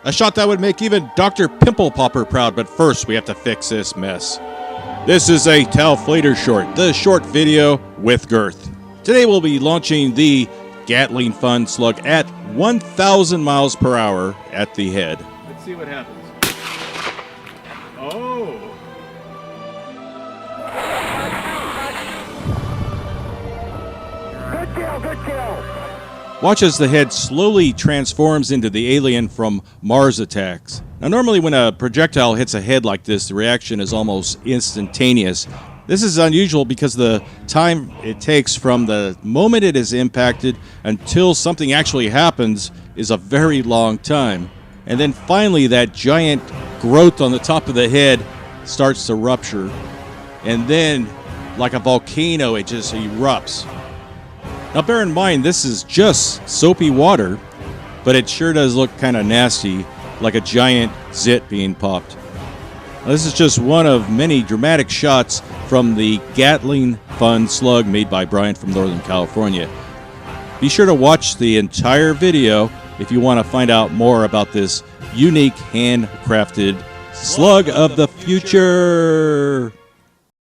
A shot that would make even Dr. Pimple Popper proud, but first we have to fix this mess. This is a TAOFLEDER short, the short video with girth. Today we'll be launching the Gatling Fun slug at 1,000 miles per hour at the head. Let's see what happens. Oh! Good kill! Watch as the head slowly transforms into the alien from Mars Attacks. Now normally when a projectile hits a head like this, the reaction is almost instantaneous. This is unusual because the time it takes from the moment it is impacted until something actually happens is a very long time. And then finally that giant growth on the top of the head starts to rupture. And then, like a volcano, it just erupts. Now bear in mind, this is just soapy water, but it sure does look kind of nasty, like a giant zit being popped. Now, this is just one of many dramatic shots from the Gatling Fun slug made by Brian from Northern California. Be sure to watch the entire video if you want to find out more about this unique handcrafted slug of the future.